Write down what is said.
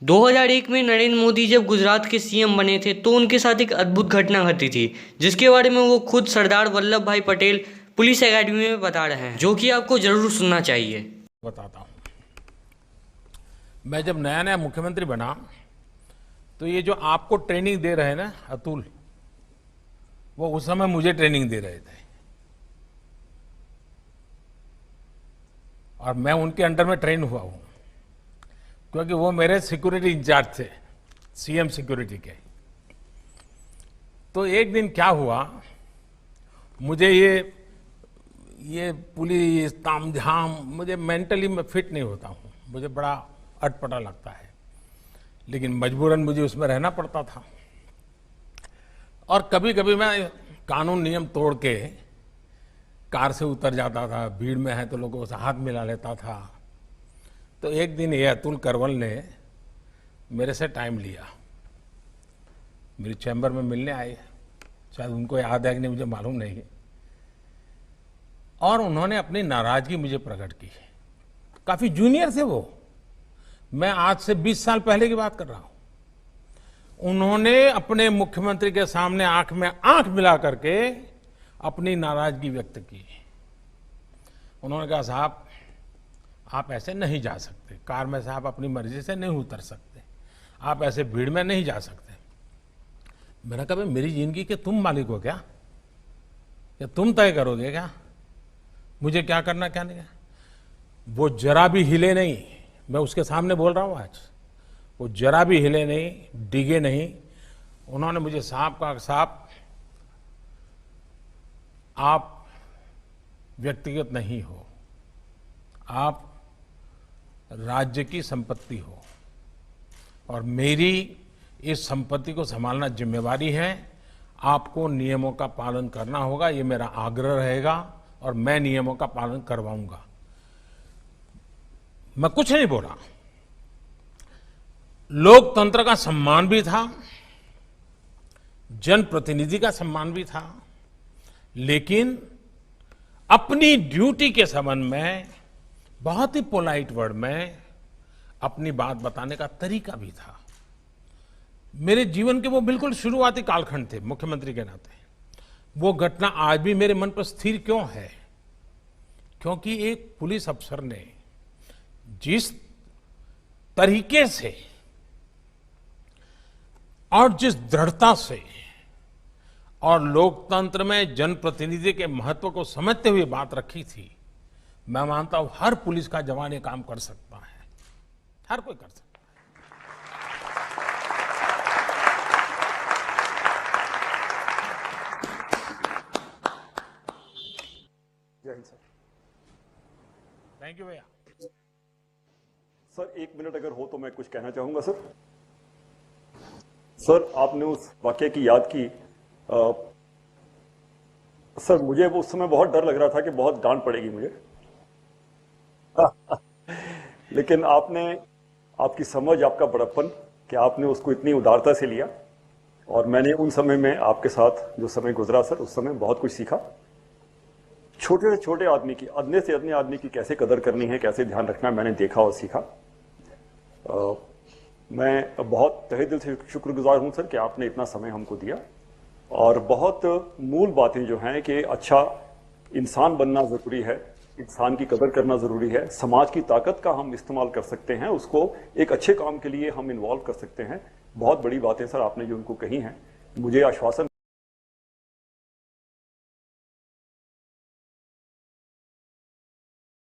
2001 में नरेंद्र मोदी जब गुजरात के सीएम बने थे तो उनके साथ एक अद्भुत घटना घटी थी, जिसके बारे में वो खुद सरदार वल्लभ भाई पटेल पुलिस एकेडमी में बता रहे हैं, जो कि आपको जरूर सुनना चाहिए। बताता हूँ। मैं जब नया नया मुख्यमंत्री बना तो ये जो आपको ट्रेनिंग दे रहे हैं ना अतुल, वो उस समय मुझे ट्रेनिंग दे रहे थे और मैं उनके अंडर में ट्रेन हुआ हूँ, क्योंकि वो मेरे सिक्योरिटी इंचार्ज थे, सीएम सिक्योरिटी के। तो एक दिन क्या हुआ, मुझे ये पुलिस तामझाम, मुझे मेंटली मैं फिट नहीं होता हूँ, मुझे बड़ा अटपटा लगता है, लेकिन मजबूरन मुझे उसमें रहना पड़ता था। और कभी कभी मैं कानून नियम तोड़ के कार से उतर जाता था, भीड़ में है तो लोगों से हाथ मिला लेता था। तो एक दिन ये अतुल करवल ने मेरे से टाइम लिया, मेरे चैम्बर में मिलने आए, शायद उनको याद है कि नहीं मुझे मालूम नहीं, और उन्होंने अपनी नाराजगी मुझे प्रकट की। काफी जूनियर थे वो, मैं आज से 20 साल पहले की बात कर रहा हूं। उन्होंने अपने मुख्यमंत्री के सामने आंख में आंख मिला करके अपनी नाराजगी व्यक्त की। उन्होंने कहा, साहब आप ऐसे नहीं जा सकते, कार में से आप अपनी मर्जी से नहीं उतर सकते, आप ऐसे भीड़ में नहीं जा सकते। मैंने कहा, मेरी जिंदगी के तुम मालिक हो क्या, या तुम तय करोगे क्या मुझे क्या करना क्या नहीं? वो जरा भी हिले नहीं, मैं उसके सामने बोल रहा हूं आज, वो जरा भी हिले नहीं, डिगे नहीं। उन्होंने मुझे साहब कहा, साहब आप व्यक्तिगत नहीं हो, आप राज्य की संपत्ति हो और मेरी इस संपत्ति को संभालना जिम्मेवारी है, आपको नियमों का पालन करना होगा, ये मेरा आग्रह रहेगा और मैं नियमों का पालन करवाऊंगा। मैं कुछ नहीं बोला। लोकतंत्र का सम्मान भी था, जनप्रतिनिधि का सम्मान भी था, लेकिन अपनी ड्यूटी के संबंध में बहुत ही पोलाइट वर्ड में अपनी बात बताने का तरीका भी था। मेरे जीवन के वो बिल्कुल शुरुआती कालखंड थे मुख्यमंत्री के नाते। वो घटना आज भी मेरे मन पर स्थिर क्यों है? क्योंकि एक पुलिस अफसर ने जिस तरीके से और जिस दृढ़ता से और लोकतंत्र में जनप्रतिनिधि के महत्व को समझते हुए बात रखी थी, मैं मानता हूं हर पुलिस का जवान ये काम कर सकता है, हर कोई कर सकता है। जय हिंद सर। थैंक यू भैया। सर 1 मिनट अगर हो तो मैं कुछ कहना चाहूंगा सर। सर आपने उस वाकये की याद की। सर मुझे उस समय बहुत डर लग रहा था कि बहुत डांट पड़ेगी मुझे लेकिन आपने, आपकी समझ, आपका बड़प्पन कि आपने उसको इतनी उदारता से लिया, और मैंने उन समय में आपके साथ जो समय गुजरा सर, उस समय बहुत कुछ सीखा। छोटे से छोटे आदमी की, अदने से अदने आदमी की कैसे कदर करनी है, कैसे ध्यान रखना है, मैंने देखा और सीखा। मैं बहुत तहे दिल से शुक्रगुजार हूं सर कि आपने इतना समय हमको दिया, और बहुत मूल बातें जो हैं कि अच्छा इंसान बनना ज़रूरी है, इंसान की कदर करना ज़रूरी है, समाज की ताकत का हम इस्तेमाल कर सकते हैं, उसको एक अच्छे काम के लिए हम इन्वॉल्व कर सकते हैं। बहुत बड़ी बातें सर आपने जो उनको कही हैं, मुझे आश्वासन